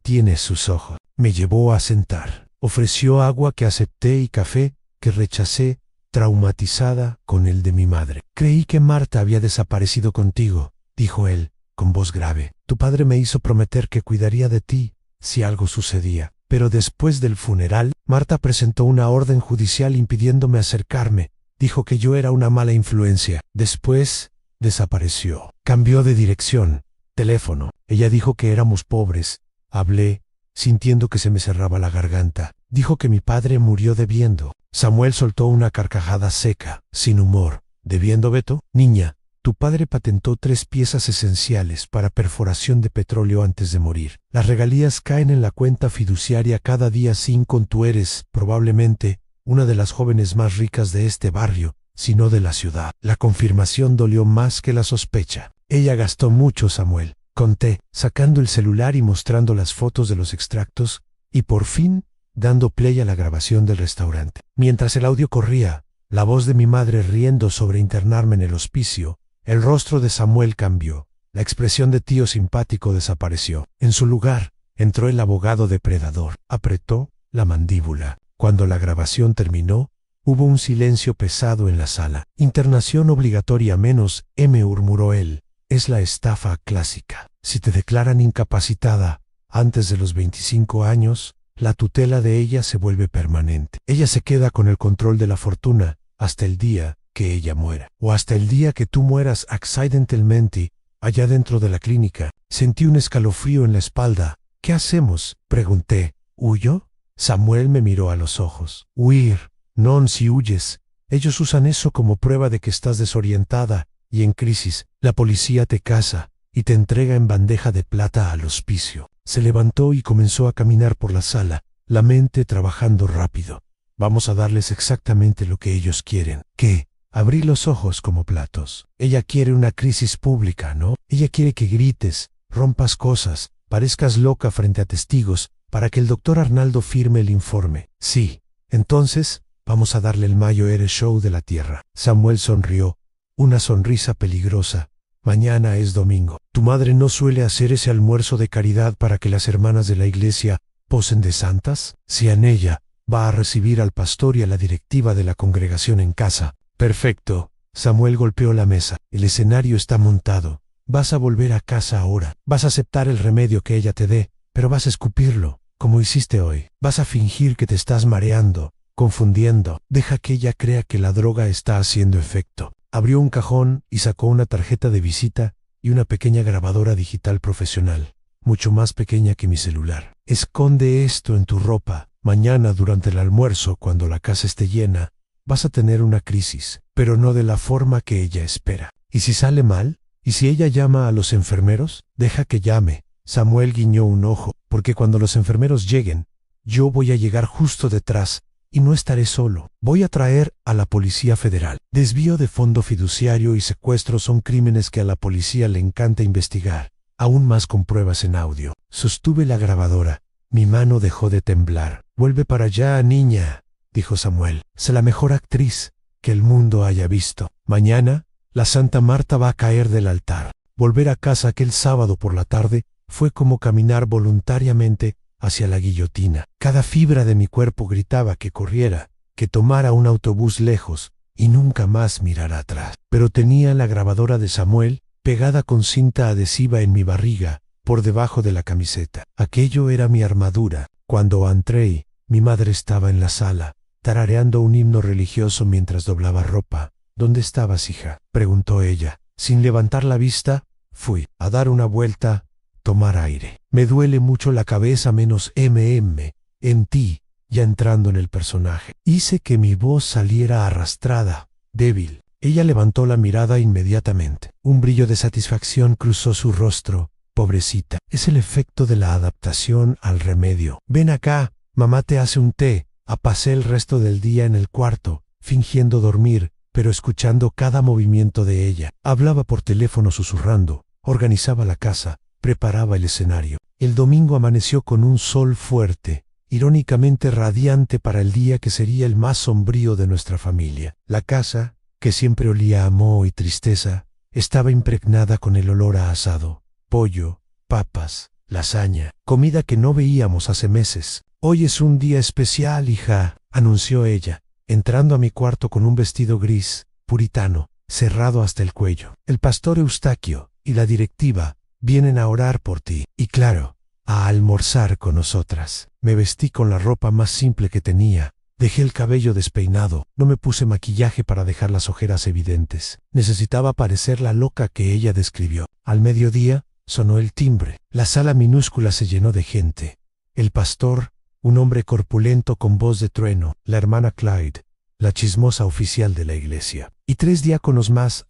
[SPEAKER 1] tienes sus ojos. Me llevó a sentar. Ofreció agua que acepté y café que rechacé, traumatizada con el de mi madre. Creí que Marta había desaparecido contigo, dijo él, con voz grave. Tu padre me hizo prometer que cuidaría de ti si algo sucedía. Pero después del funeral, Marta presentó una orden judicial impidiéndome acercarme. Dijo que yo era una mala influencia. Después, desapareció. Cambió de dirección, teléfono. Ella dijo que éramos pobres. Hablé, sintiendo que se me cerraba la garganta. Dijo que mi padre murió debiendo. Samuel soltó una carcajada seca, sin humor. ¿Debiendo, Beto? Niña, tu padre patentó 3 piezas esenciales para perforación de petróleo antes de morir. Las regalías caen en la cuenta fiduciaria cada día 5. Tú eres, probablemente, una de las jóvenes más ricas de este barrio, si no de la ciudad. La confirmación dolió más que la sospecha. Ella gastó mucho, Samuel. Conté, sacando el celular y mostrando las fotos de los extractos, y por fin, dando play a la grabación del restaurante. Mientras el audio corría, la voz de mi madre riendo sobre internarme en el hospicio, el rostro de Samuel cambió. La expresión de tío simpático desapareció. En su lugar, entró el abogado depredador. Apretó la mandíbula. Cuando la grabación terminó, hubo un silencio pesado en la sala. Internación obligatoria menos, murmuró él. Es la estafa clásica. Si te declaran incapacitada antes de los 25 años, la tutela de ella se vuelve permanente. Ella se queda con el control de la fortuna hasta el día que ella muera. O hasta el día que tú mueras accidentalmente, allá dentro de la clínica. Sentí un escalofrío en la espalda. ¿Qué hacemos?, pregunté. ¿Huyo? Samuel me miró a los ojos. Huir. No, si huyes. Ellos usan eso como prueba de que estás desorientada y en crisis. La policía te caza y te entrega en bandeja de plata al hospicio. Se levantó y comenzó a caminar por la sala, la mente trabajando rápido. Vamos a darles exactamente lo que ellos quieren. ¿Qué? Abrí los ojos como platos. Ella quiere una crisis pública, ¿no? Ella quiere que grites, rompas cosas, parezcas loca frente a testigos, para que el doctor Arnaldo firme el informe. Sí. Entonces, Vamos a darle el Mayo Ere Show de la tierra. Samuel sonrió, una sonrisa peligrosa. Mañana es domingo. ¿Tu madre no suele hacer ese almuerzo de caridad para que las hermanas de la iglesia posen de santas? Si ella va a recibir al pastor y a la directiva de la congregación en casa. Perfecto. Samuel golpeó la mesa. El escenario está montado. Vas a volver a casa ahora. Vas a aceptar el remedio que ella te dé, pero vas a escupirlo, como hiciste hoy. Vas a fingir que te estás mareando, confundiendo. Deja que ella crea que la droga está haciendo efecto. Abrió un cajón y sacó una tarjeta de visita y una pequeña grabadora digital profesional, mucho más pequeña que mi celular. Esconde esto en tu ropa. Mañana, durante el almuerzo, cuando la casa esté llena, vas a tener una crisis, pero no de la forma que ella espera. ¿Y si sale mal? ¿Y si ella llama a los enfermeros? Deja que llame. Samuel guiñó un ojo, porque cuando los enfermeros lleguen, yo voy a llegar justo detrás y no estaré solo. Voy a traer a la Policía Federal. Desvío de fondo fiduciario y secuestro son crímenes que a la policía le encanta investigar, aún más con pruebas en audio. Sostuve la grabadora. Mi mano dejó de temblar. Vuelve para allá, niña, dijo Samuel. Sé la mejor actriz que el mundo haya visto. Mañana, la Santa Marta va a caer del altar. Volver a casa aquel sábado por la tarde fue como caminar voluntariamente hacia la guillotina. Cada fibra de mi cuerpo gritaba que corriera, que tomara un autobús lejos y nunca más mirara atrás. Pero tenía la grabadora de Samuel pegada con cinta adhesiva en mi barriga, por debajo de la camiseta. Aquello era mi armadura. Cuando entré, mi madre estaba en la sala, tarareando un himno religioso mientras doblaba ropa. ¿Dónde estabas, hija?, preguntó ella. Sin levantar la vista, fui a dar una vuelta, tomar aire. Me duele mucho la cabeza menos en ti, ya entrando en el personaje. Hice que mi voz saliera arrastrada, débil. Ella levantó la mirada inmediatamente. Un brillo de satisfacción cruzó su rostro. Pobrecita, es el efecto de la adaptación al remedio. Ven acá, mamá te hace un té. Pasé el resto del día en el cuarto, fingiendo dormir, pero escuchando cada movimiento de ella. Hablaba por teléfono susurrando, organizaba la casa, preparaba el escenario. El domingo amaneció con un sol fuerte, irónicamente radiante para el día que sería el más sombrío de nuestra familia. La casa, que siempre olía a moho y tristeza, estaba impregnada con el olor a asado, pollo, papas, lasaña, comida que no veíamos hace meses. Hoy es un día especial, hija, anunció ella, entrando a mi cuarto con un vestido gris, puritano, cerrado hasta el cuello. El pastor Eustaquio y la directiva vienen a orar por ti. Y claro, a almorzar con nosotras. Me vestí con la ropa más simple que tenía. Dejé el cabello despeinado. No me puse maquillaje para dejar las ojeras evidentes. Necesitaba parecer la loca que ella describió. Al mediodía, sonó el timbre. La sala minúscula se llenó de gente. El pastor, un hombre corpulento con voz de trueno, la hermana Clyde, la chismosa oficial de la iglesia, y 3 diáconos más,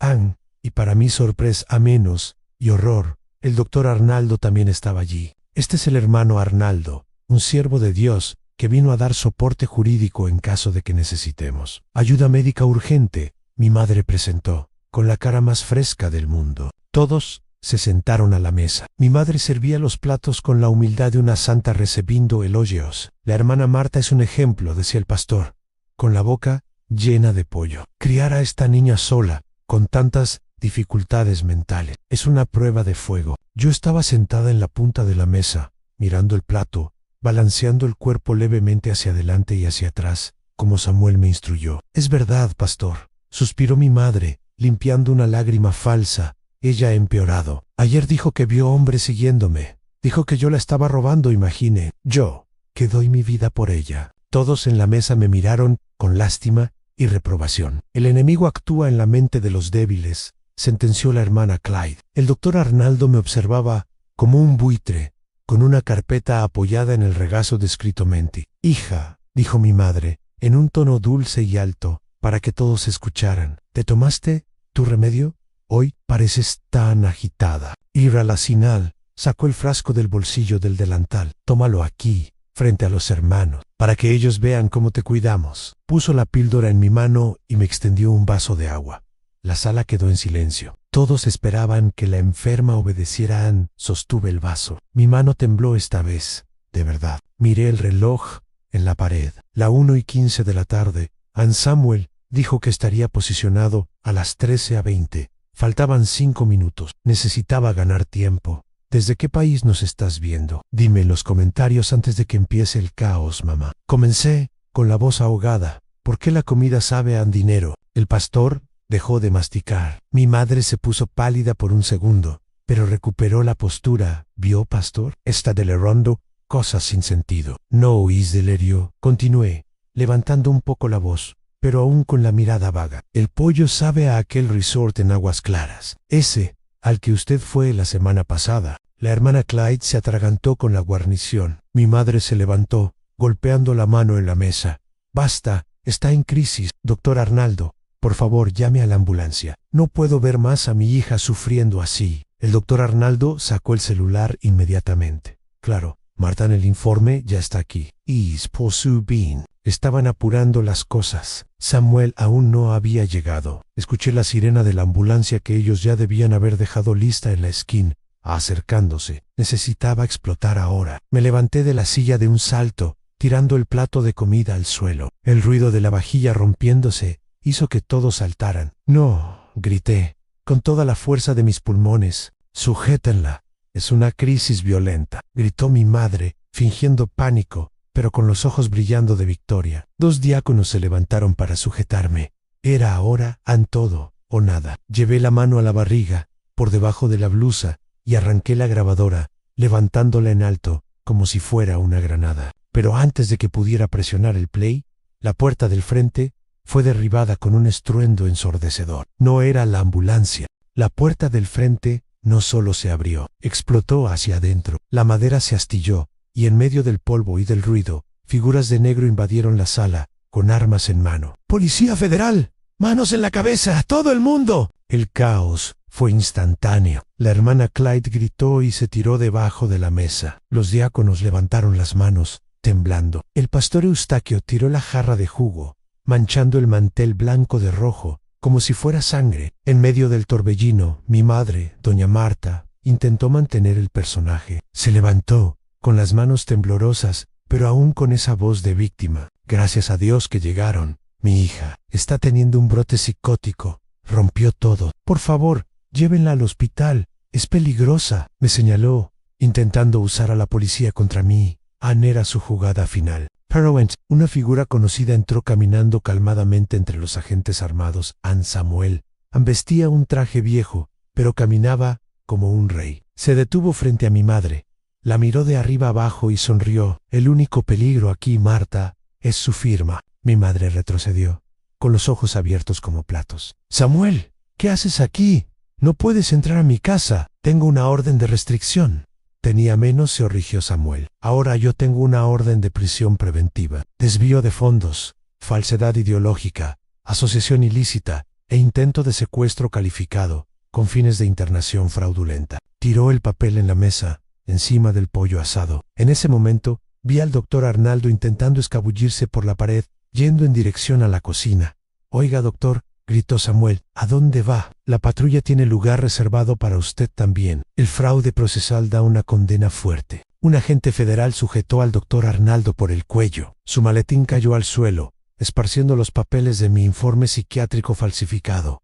[SPEAKER 1] y para mi sorpresa menos, y horror, el doctor Arnaldo también estaba allí. Este es el hermano Arnaldo, un siervo de Dios, que vino a dar soporte jurídico en caso de que necesitemos. Ayuda médica urgente, mi madre presentó, con la cara más fresca del mundo. Todos se sentaron a la mesa. Mi madre servía los platos con la humildad de una santa recibiendo elogios. La hermana Marta es un ejemplo, decía el pastor, con la boca llena de pollo. Criar a esta niña sola, con tantas dificultades mentales, es una prueba de fuego. Yo estaba sentada en la punta de la mesa, mirando el plato, balanceando el cuerpo levemente hacia adelante y hacia atrás, como Samuel me instruyó. Es verdad, pastor, suspiró mi madre, limpiando una lágrima falsa. Ella ha empeorado. Ayer dijo que vio hombres siguiéndome. Dijo que yo la estaba robando, imagine. Yo, que doy mi vida por ella. Todos en la mesa me miraron con lástima y reprobación. El enemigo actúa en la mente de los débiles, sentenció la hermana Clyde. El doctor Arnaldo me observaba como un buitre, con una carpeta apoyada en el regazo de escrito Menti. Hija, dijo mi madre, en un tono dulce y alto, para que todos escucharan. ¿Te tomaste tu remedio? Hoy pareces tan agitada. Y Ralacinal sacó el frasco del bolsillo del delantal. Tómalo aquí, frente a los hermanos, para que ellos vean cómo te cuidamos. Puso la píldora en mi mano y me extendió un vaso de agua. La sala quedó en silencio. Todos esperaban que la enferma obedeciera. Sostuve el vaso. Mi mano tembló esta vez, de verdad. Miré el reloj en la pared. La 1:15 de la tarde. Ann Samuel dijo que estaría posicionado a las 13:20. Faltaban 5 minutos. Necesitaba ganar tiempo. ¿Desde qué país nos estás viendo? Dime en los comentarios antes de que empiece el caos, mamá. Comencé con la voz ahogada. ¿Por qué la comida sabe a dinero? El pastor dejó de masticar. Mi madre se puso pálida por un segundo, pero recuperó la postura. ¿Vio, pastor? Está delirando cosas sin sentido. No oís delirio. Continué, levantando un poco la voz, pero aún con la mirada vaga. El pollo sabe a aquel resort en Aguas Claras. Ese al que usted fue la semana pasada. La hermana Clyde se atragantó con la guarnición. Mi madre se levantó, golpeando la mano en la mesa. Basta, está en crisis. Doctor Arnaldo, por favor, llame a la ambulancia. No puedo ver más a mi hija sufriendo así. El doctor Arnaldo sacó el celular inmediatamente. Claro, Marta, en el informe ya está aquí. Is por su bien. Estaban apurando las cosas. Samuel aún no había llegado. Escuché la sirena de la ambulancia que ellos ya debían haber dejado lista en la esquina, acercándose. Necesitaba explotar ahora. Me levanté de la silla de un salto, tirando el plato de comida al suelo. El ruido de la vajilla rompiéndose hizo que todos saltaran. No, grité, con toda la fuerza de mis pulmones. Sujétenla. Es una crisis violenta, gritó mi madre, fingiendo pánico, pero con los ojos brillando de victoria. 2 diáconos se levantaron para sujetarme. Era ahora todo o nada. Llevé la mano a la barriga, por debajo de la blusa, y arranqué la grabadora, levantándola en alto, como si fuera una granada. Pero antes de que pudiera presionar el play, la puerta del frente fue derribada con un estruendo ensordecedor. No era la ambulancia. La puerta del frente no solo se abrió, explotó hacia adentro. La madera se astilló, y en medio del polvo y del ruido, figuras de negro invadieron la sala, con armas en mano. ¡Policía Federal! ¡Manos en la cabeza! ¡Todo el mundo! El caos fue instantáneo. La hermana Clyde gritó y se tiró debajo de la mesa. Los diáconos levantaron las manos, temblando. El pastor Eustaquio tiró la jarra de jugo, manchando el mantel blanco de rojo, como si fuera sangre. En medio del torbellino, mi madre, doña Marta, intentó mantener el personaje. Se levantó, con las manos temblorosas, pero aún con esa voz de víctima. Gracias a Dios que llegaron. Mi hija está teniendo un brote psicótico. Rompió todo. Por favor, llévenla al hospital. Es peligrosa, me señaló, intentando usar a la policía contra mí. Ann era su jugada final. Parrowent, una figura conocida, entró caminando calmadamente entre los agentes armados. Ann Samuel. Ann vestía un traje viejo, pero caminaba como un rey. Se detuvo frente a mi madre. La miró de arriba abajo y sonrió. El único peligro aquí, Marta, es su firma. Mi madre retrocedió, con los ojos abiertos como platos. Samuel, ¿qué haces aquí? No puedes entrar a mi casa. Tengo una orden de restricción. Tenía menos, se rigió Samuel. Ahora yo tengo una orden de prisión preventiva. Desvío de fondos, falsedad ideológica, asociación ilícita e intento de secuestro calificado, con fines de internación fraudulenta. Tiró el papel en la mesa, encima del pollo asado. En ese momento, vi al doctor Arnaldo intentando escabullirse por la pared, yendo en dirección a la cocina. Oiga, doctor, gritó Samuel, ¿a dónde va? La patrulla tiene lugar reservado para usted también. El fraude procesal da una condena fuerte. Un agente federal sujetó al doctor Arnaldo por el cuello. Su maletín cayó al suelo, esparciendo los papeles de mi informe psiquiátrico falsificado.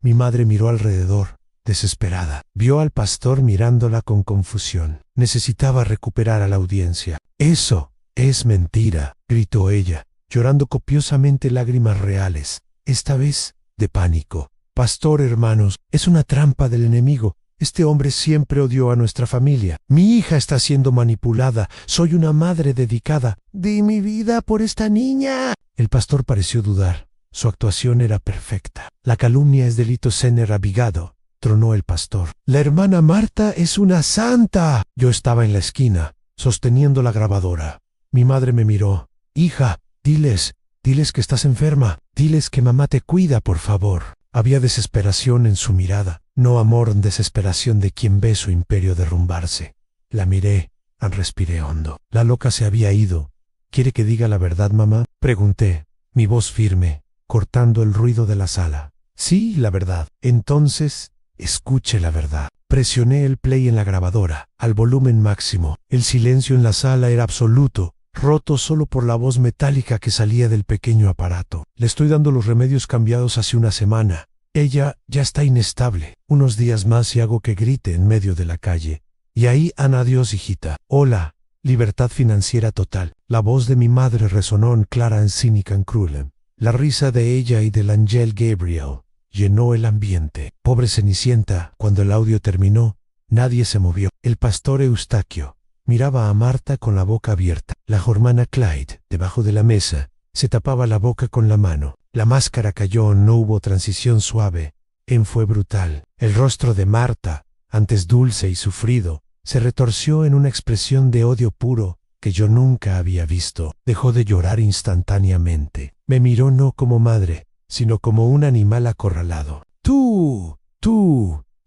[SPEAKER 1] Mi madre miró alrededor, desesperada. Vio al pastor mirándola con confusión. Necesitaba recuperar a la audiencia. Eso es mentira, gritó ella, llorando copiosamente lágrimas reales, esta vez de pánico. Pastor, hermanos, es una trampa del enemigo. Este hombre siempre odió a nuestra familia. Mi hija está siendo manipulada. Soy una madre dedicada. Di mi vida por esta niña. El pastor pareció dudar. Su actuación era perfecta. La calumnia es delito sine rabigado, tronó el pastor. La hermana Marta es una santa. Yo estaba en la esquina, sosteniendo la grabadora. Mi madre me miró. Hija, diles que estás enferma. Diles que mamá te cuida, por favor. Había desesperación en su mirada, no amor, desesperación de quien ve su imperio derrumbarse. La miré, respiré hondo. La loca se había ido. ¿Quiere que diga la verdad, mamá? Pregunté, mi voz firme, cortando el ruido de la sala. Sí, la verdad. Entonces, escuche la verdad. Presioné el play en la grabadora, al volumen máximo. El silencio en la sala era absoluto, roto solo por la voz metálica que salía del pequeño aparato. Le estoy dando los remedios cambiados hace una semana. Ella ya está inestable. Unos días más y hago que grite en medio de la calle. Y ahí, adiós, hijita. Hola. Libertad financiera total. La voz de mi madre resonó en clara en cínica en Krulem. La risa de ella y del ángel Gabriel llenó el ambiente. Pobre Cenicienta, cuando el audio terminó, nadie se movió. El pastor Eustaquio miraba a Marta con la boca abierta. La hermana Clyde, debajo de la mesa, se tapaba la boca con la mano. La máscara cayó, no hubo transición suave. Fue brutal. El rostro de Marta, antes dulce y sufrido, se retorció en una expresión de odio puro que yo nunca había visto. Dejó de llorar instantáneamente. Me miró no como madre, sino como un animal acorralado. Tú,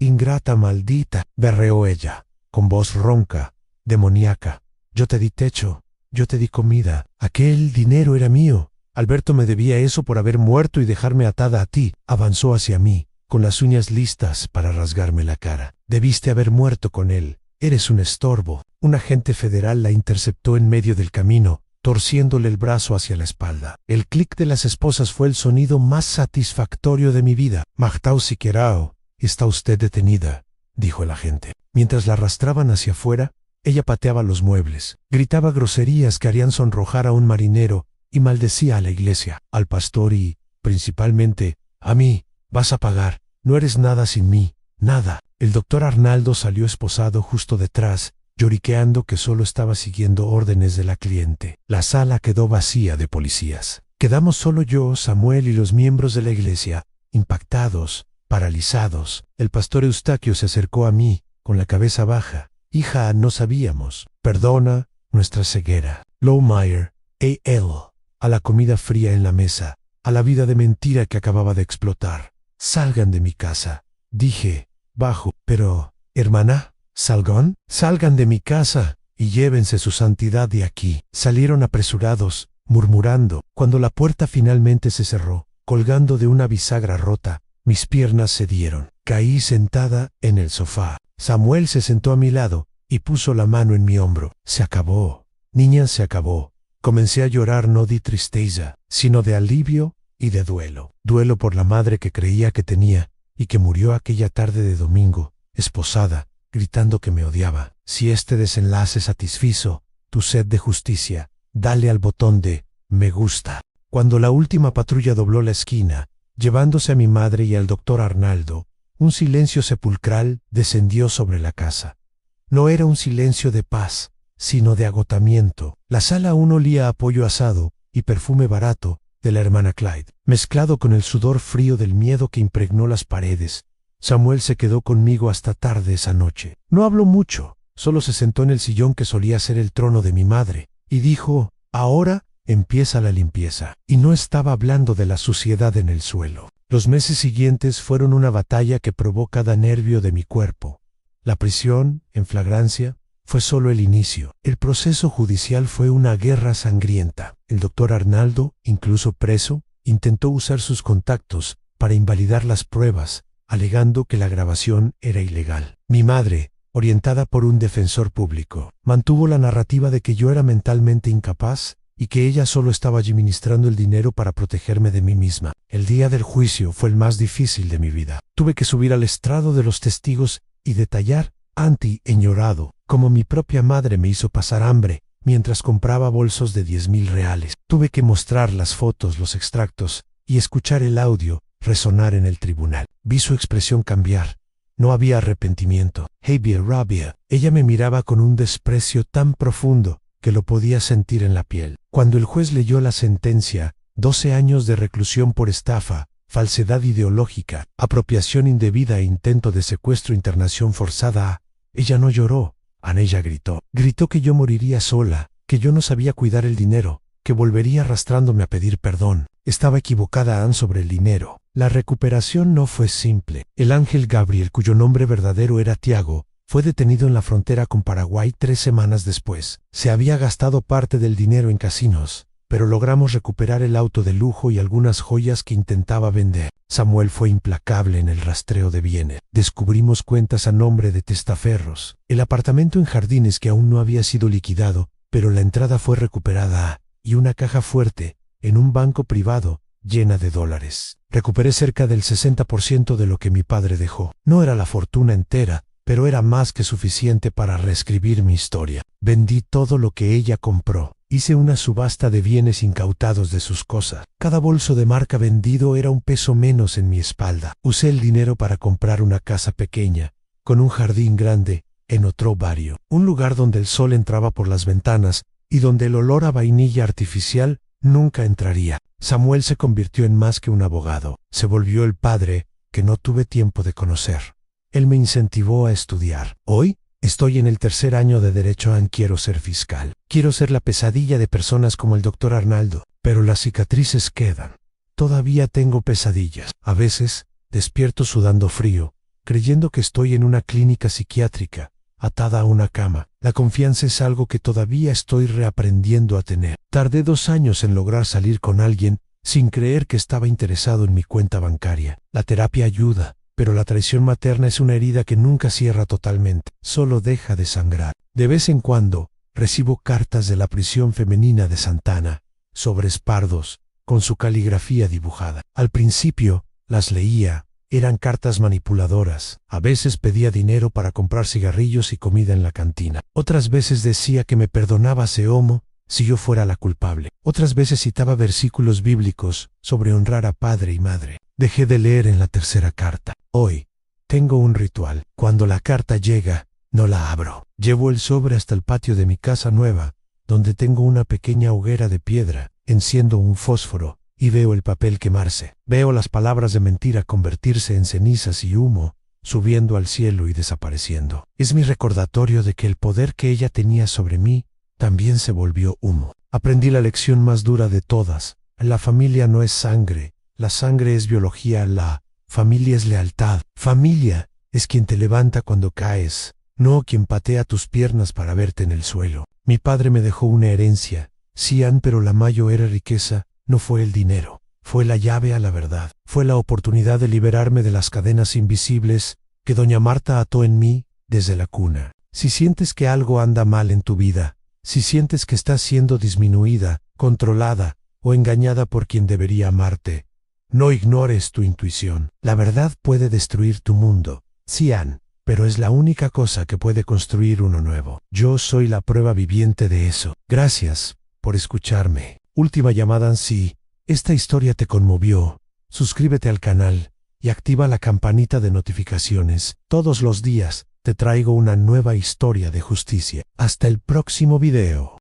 [SPEAKER 1] ingrata maldita, berreó ella, con voz ronca, demoníaca. Yo te di techo, yo te di comida, aquel dinero era mío. Alberto me debía eso por haber muerto y dejarme atada a ti. Avanzó hacia mí, con las uñas listas para rasgarme la cara. Debiste haber muerto con él. Eres un estorbo. Un agente federal la interceptó en medio del camino, torciéndole el brazo hacia la espalda. El clic de las esposas fue el sonido más satisfactorio de mi vida. Magtau Siquerao, está usted detenida, dijo el agente. Mientras la arrastraban hacia afuera, ella pateaba los muebles, gritaba groserías que harían sonrojar a un marinero y maldecía a la iglesia, al pastor y, principalmente, a mí. Vas a pagar. No eres nada sin mí. Nada. El doctor Arnaldo salió esposado justo detrás, lloriqueando que solo estaba siguiendo órdenes de la cliente. La sala quedó vacía de policías. Quedamos solo yo, Samuel y los miembros de la iglesia, impactados, paralizados. El pastor Eustaquio se acercó a mí, con la cabeza baja. Hija, no sabíamos. Perdona nuestra ceguera. Lowmeyer, A.L. A la comida fría en la mesa, a la vida de mentira que acababa de explotar. Salgan de mi casa, dije, bajo. Pero, hermana, ¿salgan? Salgan de mi casa y llévense su santidad de aquí. Salieron apresurados, murmurando. Cuando la puerta finalmente se cerró, colgando de una bisagra rota, mis piernas cedieron. Caí sentada en el sofá. Samuel se sentó a mi lado y puso la mano en mi hombro. Se acabó. Niña, se acabó. Comencé a llorar no de tristeza, sino de alivio y de duelo. Duelo por la madre que creía que tenía y que murió aquella tarde de domingo, esposada, gritando que me odiaba. Si este desenlace satisfizo tu sed de justicia, dale al botón de me gusta. Cuando la última patrulla dobló la esquina, llevándose a mi madre y al doctor Arnaldo, un silencio sepulcral descendió sobre la casa. No era un silencio de paz, sino de agotamiento. La sala aún olía a pollo asado y perfume barato de la hermana Clyde, mezclado con el sudor frío del miedo que impregnó las paredes. Samuel se quedó conmigo hasta tarde esa noche. No habló mucho, solo se sentó en el sillón que solía ser el trono de mi madre, y dijo, ahora empieza la limpieza. Y no estaba hablando de la suciedad en el suelo. Los meses siguientes fueron una batalla que probó cada nervio de mi cuerpo. La prisión, en flagrancia, fue solo el inicio. El proceso judicial fue una guerra sangrienta. El doctor Arnaldo, incluso preso, intentó usar sus contactos para invalidar las pruebas, alegando que la grabación era ilegal. Mi madre, orientada por un defensor público, mantuvo la narrativa de que yo era mentalmente incapaz y que ella solo estaba administrando el dinero para protegerme de mí misma. El día del juicio fue el más difícil de mi vida. Tuve que subir al estrado de los testigos y detallar, enllorado, como mi propia madre me hizo pasar hambre mientras compraba bolsos de 10,000 reales. Tuve que mostrar las fotos, los extractos y escuchar el audio resonar en el tribunal. Vi su expresión cambiar. No había arrepentimiento. Había rabia. Ella me miraba con un desprecio tan profundo que lo podía sentir en la piel. Cuando el juez leyó la sentencia, 12 años de reclusión por estafa, falsedad ideológica, apropiación indebida e intento de secuestro, internación forzada, ella no lloró. Ella gritó. Gritó que yo moriría sola, que yo no sabía cuidar el dinero, que volvería arrastrándome a pedir perdón. Estaba equivocada sobre el dinero. La recuperación no fue simple. El ángel Gabriel, cuyo nombre verdadero era Tiago, fue detenido en la frontera con Paraguay 3 semanas después. Se había gastado parte del dinero en casinos, pero logramos recuperar el auto de lujo y algunas joyas que intentaba vender. Samuel fue implacable en el rastreo de bienes. Descubrimos cuentas a nombre de testaferros. El apartamento en Jardines, que aún no había sido liquidado, pero la entrada fue recuperada y una caja fuerte en un banco privado llena de dólares. Recuperé cerca del 60% de lo que mi padre dejó. No era la fortuna entera, pero era más que suficiente para reescribir mi historia. Vendí todo lo que ella compró. Hice una subasta de bienes incautados de sus cosas. Cada bolso de marca vendido era un peso menos en mi espalda. Usé el dinero para comprar una casa pequeña, con un jardín grande, en otro barrio. Un lugar donde el sol entraba por las ventanas y donde el olor a vainilla artificial nunca entraría. Samuel se convirtió en más que un abogado. Se volvió el padre que no tuve tiempo de conocer. Él me incentivó a estudiar. Hoy estoy en el 3er año de Derecho y quiero ser fiscal. Quiero ser la pesadilla de personas como el doctor Arnaldo, pero las cicatrices quedan. Todavía tengo pesadillas. A veces despierto sudando frío, creyendo que estoy en una clínica psiquiátrica, atada a una cama. La confianza es algo que todavía estoy reaprendiendo a tener. Tardé 2 años en lograr salir con alguien sin creer que estaba interesado en mi cuenta bancaria. La terapia ayuda, pero la traición materna es una herida que nunca cierra totalmente, solo deja de sangrar. De vez en cuando recibo cartas de la prisión femenina de Santana, sobres pardos, con su caligrafía dibujada. Al principio las leía. Eran cartas manipuladoras. A veces pedía dinero para comprar cigarrillos y comida en la cantina. Otras veces decía que me perdonaba ese homo si yo fuera la culpable. Otras veces citaba versículos bíblicos sobre honrar a padre y madre. Dejé de leer en la 3ª carta. Hoy tengo un ritual. Cuando la carta llega, no la abro. Llevo el sobre hasta el patio de mi casa nueva, donde tengo una pequeña hoguera de piedra. Enciendo un fósforo y veo el papel quemarse. Veo las palabras de mentira convertirse en cenizas y humo, subiendo al cielo y desapareciendo. Es mi recordatorio de que el poder que ella tenía sobre mí también se volvió humo. Aprendí la lección más dura de todas. La familia no es sangre, la sangre es biología, la familia es lealtad. Familia es quien te levanta cuando caes, no quien patea tus piernas para verte en el suelo. Mi padre me dejó una herencia, Cian, pero la mayor riqueza no fue el dinero, fue la llave a la verdad, fue la oportunidad de liberarme de las cadenas invisibles que doña Marta ató en mí desde la cuna. Si sientes que algo anda mal en tu vida, si sientes que estás siendo disminuida, controlada o engañada por quien debería amarte, no ignores tu intuición. La verdad puede destruir tu mundo, Cian, pero es la única cosa que puede construir uno nuevo. Yo soy la prueba viviente de eso. Gracias por escucharme. Última llamada. Si esta historia te conmovió, suscríbete al canal y activa la campanita de notificaciones. Todos los días te traigo una nueva historia de justicia. Hasta el próximo video.